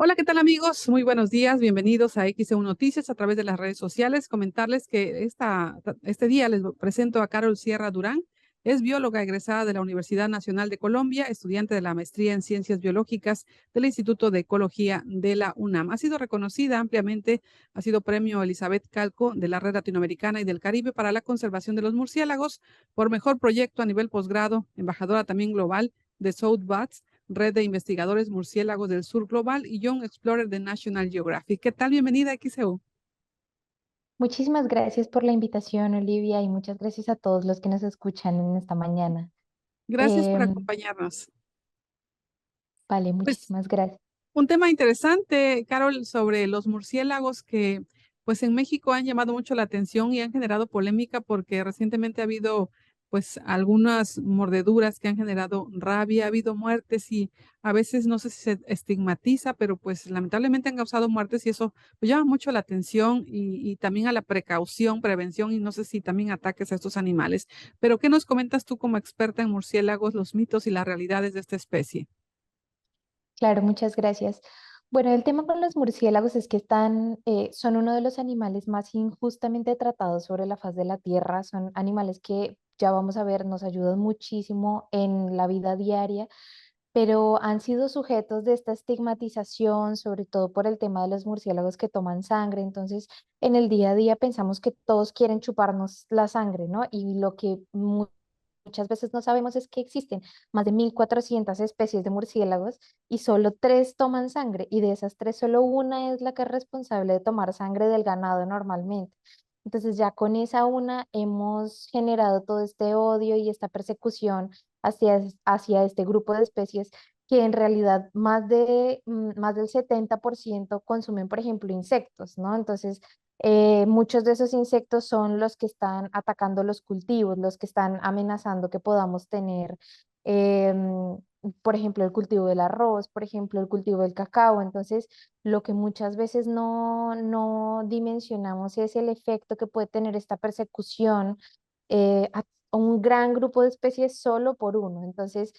Hola, ¿qué tal amigos? Muy buenos días, bienvenidos a XEU Noticias a través de las redes sociales. Comentarles que este día les presento a Carol Sierra Durán. Es bióloga egresada de la Universidad Nacional de Colombia, estudiante de la maestría en Ciencias Biológicas del Instituto de Ecología de la UNAM. Ha sido reconocida ampliamente, ha sido premio Elizabeth Calco de la Red Latinoamericana y del Caribe para la conservación de los murciélagos por mejor proyecto a nivel posgrado, embajadora también global de South Bats, Red de Investigadores Murciélagos del Sur Global y Young Explorer de National Geographic. ¿Qué tal? Bienvenida a XEU. Muchísimas gracias por la invitación, Olivia, y muchas gracias a todos los que nos escuchan en esta mañana. Gracias por Em, acompañarnos. vale, Pues muchísimas gracias. un tema interesante, Carol, sobre los murciélagos que pues en México han llamado mucho la atención y han generado polémica porque recientemente ha habido pues algunas mordeduras que han generado rabia, ha habido muertes y a veces no sé si se estigmatiza, pero pues lamentablemente han causado muertes y eso pues llama mucho la atención y también a la precaución, prevención y no sé si también ataques a estos animales. Pero ¿qué nos comentas tú como experta en murciélagos, los mitos y las realidades de esta especie? Claro, muchas gracias. Bueno, el tema con los murciélagos es que son uno de los animales más injustamente tratados sobre la faz de la Tierra. Son animales que, ya vamos a ver, nos ayudan muchísimo en la vida diaria, pero han sido sujetos de esta estigmatización, sobre todo por el tema de los murciélagos que toman sangre. Entonces, en el día a día pensamos que todos quieren chuparnos la sangre, ¿no? Y lo que muchas veces no sabemos es que existen más de 1.400 especies de murciélagos y solo tres toman sangre, y de esas tres solo una es la que es responsable de tomar sangre del ganado normalmente. Entonces ya con esa una hemos generado todo este odio y esta persecución hacia este grupo de especies que en realidad más del 70% consumen, por ejemplo, insectos, ¿no? Entonces, muchos de esos insectos son los que están atacando los cultivos, los que están amenazando que podamos tener, em, por ejemplo, el cultivo del arroz, por ejemplo, el cultivo del cacao. Entonces, lo que muchas veces no dimensionamos es el efecto que puede tener esta persecución a un gran grupo de especies solo por uno. Entonces,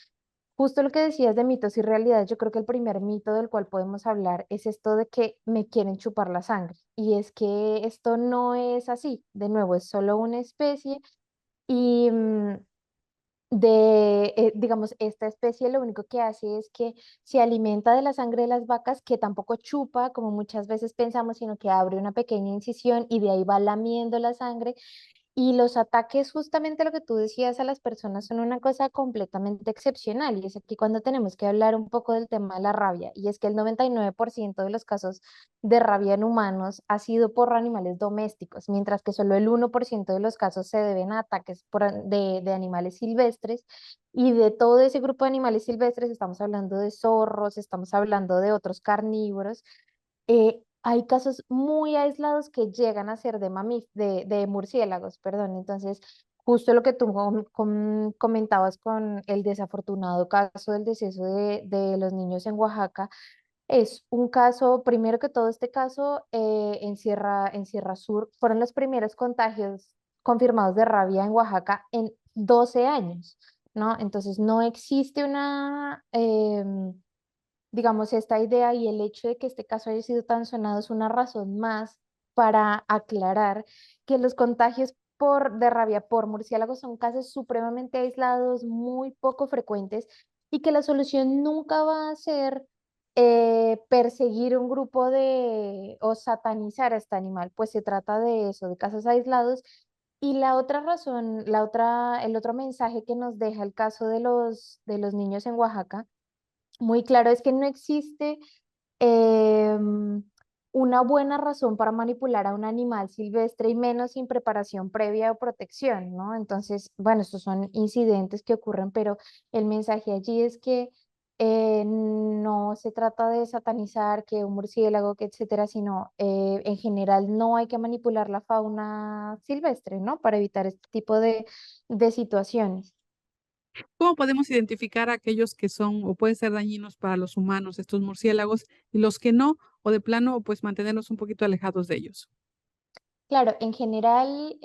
justo lo que decías de mitos y realidades, yo creo que el primer mito del cual podemos hablar es esto de que me quieren chupar la sangre. Y es que esto no es así. De nuevo, es solo una especie y digamos, esta especie lo único que hace es que se alimenta de la sangre de las vacas, que tampoco chupa, como muchas veces pensamos, sino que abre una pequeña incisión y de ahí va lamiendo la sangre. Y los ataques, justamente lo que tú decías a las personas, son una cosa completamente excepcional. Y es aquí cuando tenemos que hablar un poco del tema de la rabia. Y es que el 99% de los casos de rabia en humanos ha sido por animales domésticos, mientras que solo el 1% de los casos se deben a ataques de animales silvestres. Y de todo ese grupo de animales silvestres estamos hablando de zorros, estamos hablando de otros carnívoros. Hay casos muy aislados que llegan a ser de murciélagos, perdón. Entonces, justo lo que tú comentabas con el desafortunado caso del deceso de los niños en Oaxaca, es un caso, primero que todo, este caso en Sierra Sur fueron los primeros contagios confirmados de rabia en Oaxaca en 12 años, ¿no? Entonces, no existe digamos, esta idea, y el hecho de que este caso haya sido tan sonado es una razón más para aclarar que los contagios de rabia por murciélagos son casos supremamente aislados, muy poco frecuentes, y que la solución nunca va a ser perseguir un grupo o satanizar a este animal, pues se trata de eso, de casos aislados. Y la otra razón, el otro mensaje que nos deja el caso de los niños en Oaxaca, muy claro, es que no existe una buena razón para manipular a un animal silvestre, y menos sin preparación previa o protección, ¿no? Entonces, bueno, estos son incidentes que ocurren, pero el mensaje allí es que no se trata de satanizar que un murciélago, que etcétera, sino en general no hay que manipular la fauna silvestre, ¿no? Para evitar este tipo de situaciones. ¿Cómo podemos identificar a aquellos que son o pueden ser dañinos para los humanos, estos murciélagos, y los que no, o de plano, pues mantenernos un poquito alejados de ellos? Claro, en general,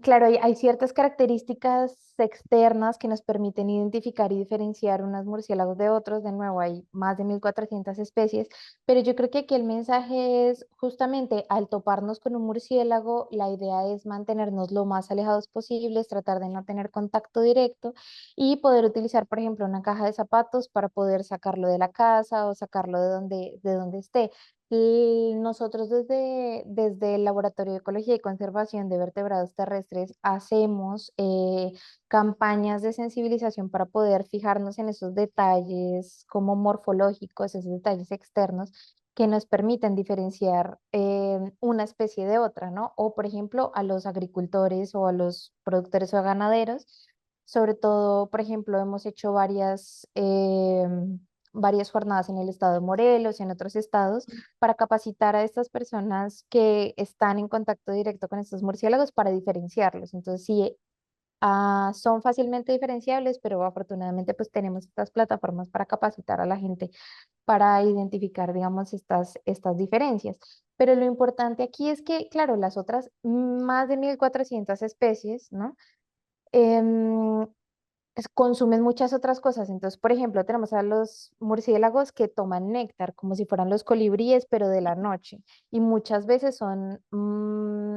Claro, hay ciertas características externas que nos permiten identificar y diferenciar unos murciélagos de otros. De nuevo, hay más de 1.400 especies, pero yo creo que aquí el mensaje es justamente al toparnos con un murciélago, la idea es mantenernos lo más alejados posibles, tratar de no tener contacto directo y poder utilizar, por ejemplo, una caja de zapatos para poder sacarlo de la casa o sacarlo de donde esté. Y nosotros desde el Laboratorio de Ecología y Conservación de Vertebrados Terrestres hacemos campañas de sensibilización para poder fijarnos en esos detalles como morfológicos, esos detalles externos que nos permiten diferenciar una especie de otra, ¿no? O, por ejemplo, a los agricultores o a los productores o ganaderos. Sobre todo, por ejemplo, hemos hecho varias jornadas en el estado de Morelos y en otros estados para capacitar a estas personas que están en contacto directo con estos murciélagos para diferenciarlos. Entonces, sí, son fácilmente diferenciables, pero afortunadamente pues tenemos estas plataformas para capacitar a la gente para identificar, digamos, estas diferencias. Pero lo importante aquí es que, claro, las otras más de 1.400 especies, ¿no? Em, consumen muchas otras cosas. Entonces, por ejemplo, tenemos a los murciélagos que toman néctar, como si fueran los colibríes, pero de la noche. Y muchas veces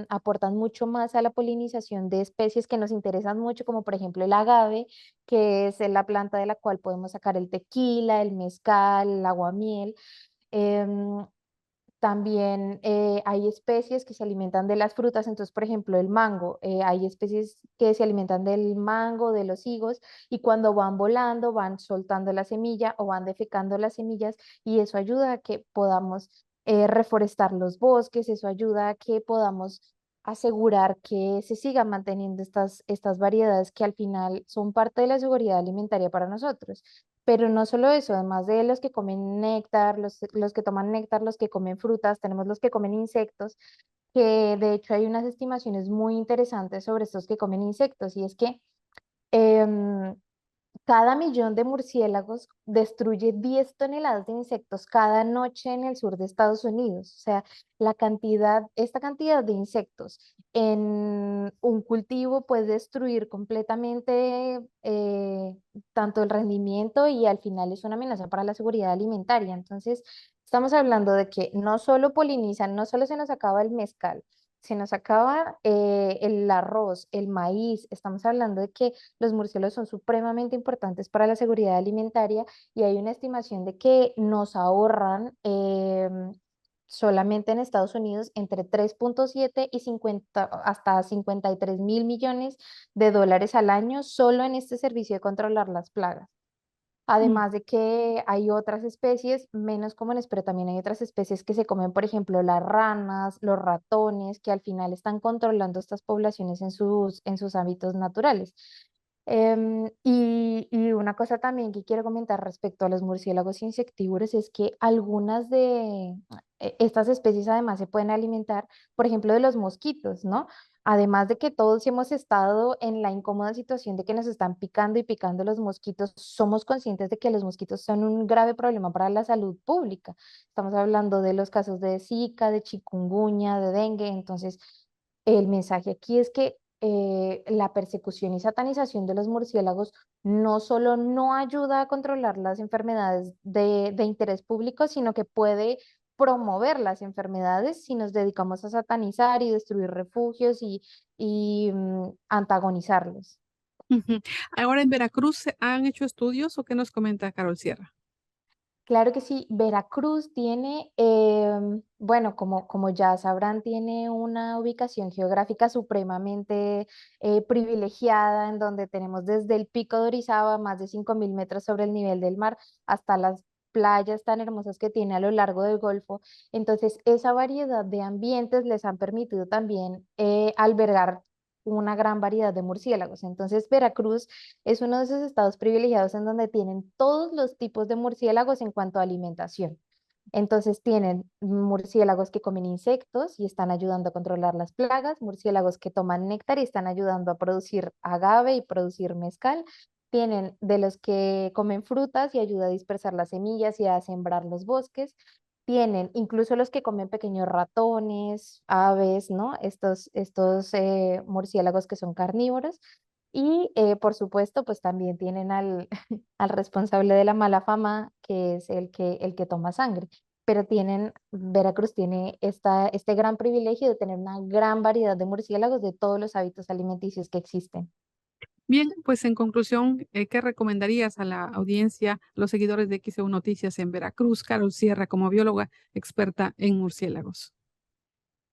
aportan mucho más a la polinización de especies que nos interesan mucho, como por ejemplo el agave, que es la planta de la cual podemos sacar el tequila, el mezcal, el aguamiel. Em, También hay especies que se alimentan de las frutas, entonces, por ejemplo, el mango, hay especies que se alimentan del mango, de los higos, y cuando van volando van soltando la semilla o van defecando las semillas, y eso ayuda a que podamos reforestar los bosques, eso ayuda a que podamos asegurar que se sigan manteniendo estas variedades que al final son parte de la seguridad alimentaria para nosotros. Pero no solo eso, además de los que comen néctar, los que toman néctar, los que comen frutas, tenemos los que comen insectos, que de hecho hay unas estimaciones muy interesantes sobre estos que comen insectos, y es que em, cada millón de murciélagos destruye 10 toneladas de insectos cada noche en el sur de Estados Unidos. O sea, esta cantidad de insectos en un cultivo puede destruir completamente tanto el rendimiento y al final es una amenaza para la seguridad alimentaria. Entonces, estamos hablando de que no solo polinizan, no solo se nos acaba el mezcal, se nos acaba el arroz, el maíz. Estamos hablando de que los murciélagos son supremamente importantes para la seguridad alimentaria y hay una estimación de que nos ahorran solamente en Estados Unidos entre 3,7 y 50 hasta 53.000 millones de dólares al año solo en este servicio de controlar las plagas. Mm. Además de que hay otras especies menos comunes, pero también hay otras especies que se comen, por ejemplo, las ranas, los ratones, que al final están controlando estas poblaciones en sus hábitos naturales. Y una cosa también que quiero comentar respecto a los murciélagos insectívoros es que algunas de estas especies además se pueden alimentar, por ejemplo, de los mosquitos, ¿no? Además de que todos hemos estado en la incómoda situación de que nos están picando y picando los mosquitos, somos conscientes de que los mosquitos son un grave problema para la salud pública. Estamos hablando de los casos de Zika, de chikungunya, de dengue. Entonces, el mensaje aquí es que la persecución y satanización de los murciélagos no solo no ayuda a controlar las enfermedades de interés público, sino que puede promover las enfermedades si nos dedicamos a satanizar y destruir refugios y antagonizarlos. Ujú. Ahora en Veracruz, ¿se han hecho estudios o qué nos comenta Carol Sierra? Claro que sí, Veracruz tiene, bueno, como ya sabrán, tiene una ubicación geográfica supremamente privilegiada, en donde tenemos desde el Pico de Orizaba, más de 5.000 metros sobre el nivel del mar, hasta las playas tan hermosas que tiene a lo largo del Golfo. Entonces, esa variedad de ambientes les han permitido también albergar una gran variedad de murciélagos. Entonces, Veracruz es uno de esos estados privilegiados en donde tienen todos los tipos de murciélagos en cuanto a alimentación. Entonces tienen murciélagos que comen insectos y están ayudando a controlar las plagas, murciélagos que toman néctar y están ayudando a producir agave y producir mezcal. Tienen de los que comen frutas y ayuda a dispersar las semillas y a sembrar los bosques. Tienen, incluso los que comen pequeños ratones, aves, ¿no? Estos murciélagos que son carnívoros. Y por supuesto, pues también tienen al, al responsable de la mala fama, que es el que toma sangre. Pero tienen, Veracruz tiene este gran privilegio de tener una gran variedad de murciélagos de todos los hábitos alimenticios que existen. Bien, pues en conclusión, ¿qué recomendarías a la audiencia, los seguidores de XEU Noticias en Veracruz, Carol Sierra, como bióloga experta en murciélagos?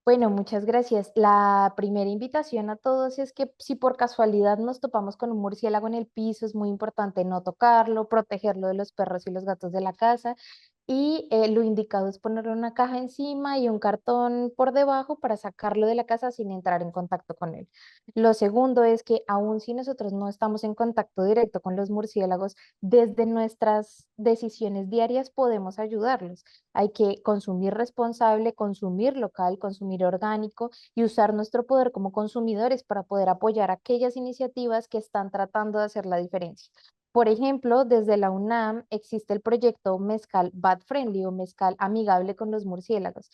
Bueno, muchas gracias. La primera invitación a todos es que si por casualidad nos topamos con un murciélago en el piso, es muy importante no tocarlo, protegerlo de los perros y los gatos de la casa. Y lo indicado es ponerle una caja encima y un cartón por debajo para sacarlo de la casa sin entrar en contacto con él. Lo segundo es que aun si nosotros no estamos en contacto directo con los murciélagos, desde nuestras decisiones diarias podemos ayudarlos. Hay que consumir responsable, consumir local, consumir orgánico y usar nuestro poder como consumidores para poder apoyar aquellas iniciativas que están tratando de hacer la diferencia. Por ejemplo, desde la UNAM existe el proyecto Mezcal Bat Friendly o Mezcal Amigable con los Murciélagos,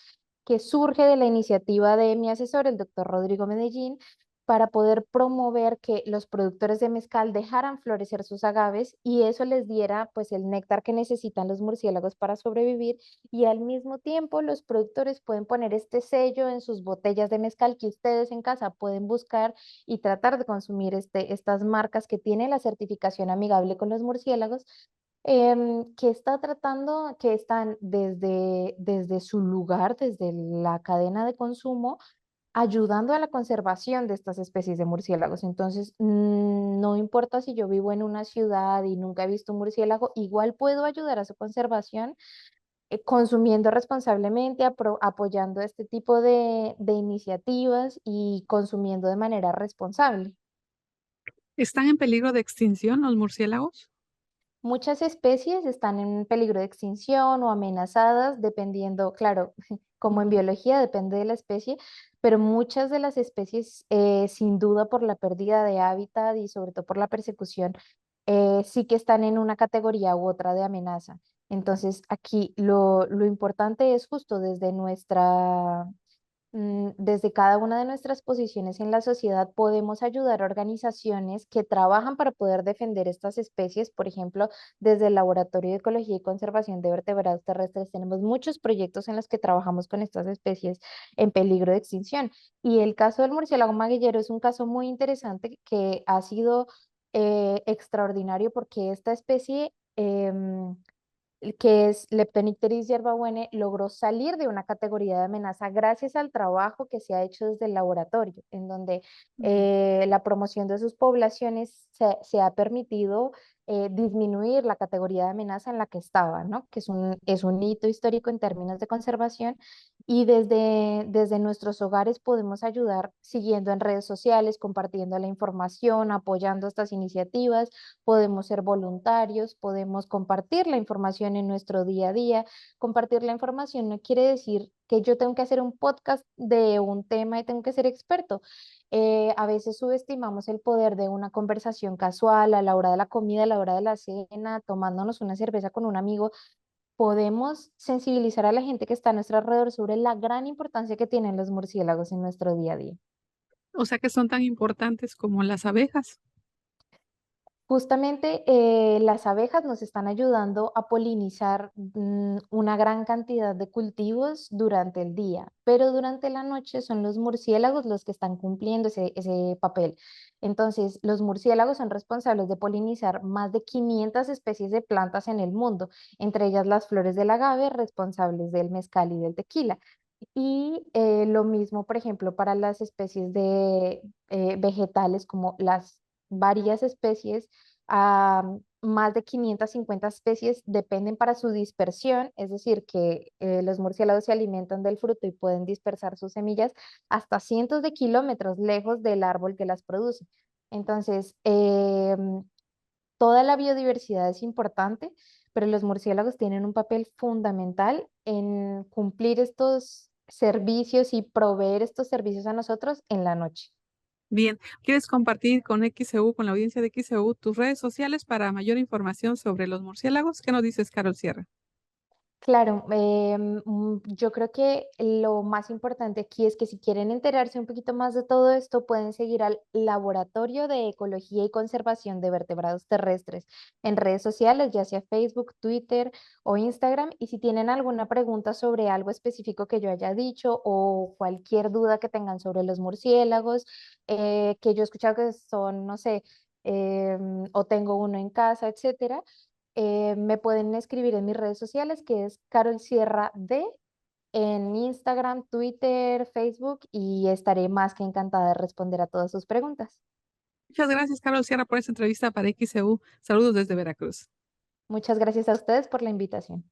que surge de la iniciativa de mi asesor, el doctor Rodrigo Medellín, para poder promover que los productores de mezcal dejaran florecer sus agaves y eso les diera pues el néctar que necesitan los murciélagos para sobrevivir y al mismo tiempo los productores pueden poner este sello en sus botellas de mezcal que ustedes en casa pueden buscar y tratar de consumir estas marcas que tienen la certificación amigable con los murciélagos, que está tratando, que están desde su lugar, desde la cadena de consumo, ayudando a la conservación de estas especies de murciélagos. Entonces, no importa si yo vivo en una ciudad y nunca he visto un murciélago, igual puedo ayudar a su conservación consumiendo responsablemente, apoyando este tipo de iniciativas y consumiendo de manera responsable. ¿Están en peligro de extinción los murciélagos? Muchas especies están en peligro de extinción o amenazadas, dependiendo, claro, como en Ujú. biología depende de la especie, pero muchas de las especies, sin duda por la pérdida de hábitat y sobre todo por la persecución, sí que están en una categoría u otra de amenaza. Entonces, aquí lo importante es justo desde cada una de nuestras posiciones en la sociedad podemos ayudar a organizaciones que trabajan para poder defender estas especies. Por ejemplo, desde el Laboratorio de Ecología y Conservación de Vertebrados Terrestres tenemos muchos proyectos en los que trabajamos con estas especies en peligro de extinción. Y el caso del murciélago maguillero es un caso muy interesante que ha sido extraordinario porque esta especie que es Leptonicteris yerbabuene, logró salir de una categoría de amenaza gracias al trabajo que se ha hecho desde el laboratorio, en donde Mm. la promoción de sus poblaciones se ha permitido disminuir la categoría de amenaza en la que estaba, ¿no? Que es un hito histórico en términos de conservación y desde nuestros hogares podemos ayudar siguiendo en redes sociales, compartiendo la información, apoyando estas iniciativas, podemos ser voluntarios, podemos compartir la información en nuestro día a día. Compartir la información no quiere decir que yo tengo que hacer un podcast de un tema y tengo que ser experto. A veces subestimamos el poder de una conversación casual a la hora de la comida, a la hora de la cena, tomándonos una cerveza con un amigo. Podemos sensibilizar a la gente que está a nuestro alrededor sobre la gran importancia que tienen los murciélagos en nuestro día a día. O sea que son tan importantes como las abejas. Justamente las abejas nos están ayudando a polinizar una gran cantidad de cultivos durante el día, pero durante la noche son los murciélagos los que están cumpliendo ese papel. Entonces, los murciélagos son responsables de polinizar más de 500 especies de plantas en el mundo, entre ellas las flores del agave, responsables del mezcal y del tequila. Y lo mismo, por ejemplo, para las especies de vegetales, como las varias especies, más de 550 especies dependen para su dispersión, es decir, que los murciélagos se alimentan del fruto y pueden dispersar sus semillas hasta cientos de kilómetros lejos del árbol que las produce. Entonces, toda la biodiversidad es importante, pero los murciélagos tienen un papel fundamental en cumplir estos servicios y proveer estos servicios a nosotros en la noche. Bien, ¿quieres compartir con XEU, con la audiencia de XEU, tus redes sociales para mayor información sobre los murciélagos? ¿Qué nos dices, Carol Sierra? Claro, yo creo que lo más importante aquí es que si quieren enterarse un poquito más de todo esto, pueden seguir al Laboratorio de Ecología y Conservación de Vertebrados Terrestres en redes sociales, ya sea Facebook, Twitter o Instagram. Y si tienen alguna pregunta sobre algo específico que yo haya dicho o cualquier duda que tengan sobre los murciélagos, que yo he escuchado que son, no sé, o tengo uno en casa, etcétera, me pueden escribir en mis redes sociales, que es Carol Sierra D, en Instagram, Twitter, Facebook, y estaré más que encantada de responder a todas sus preguntas. Muchas gracias, Carol Sierra, por esta entrevista para XEU. Saludos desde Veracruz. Muchas gracias a ustedes por la invitación.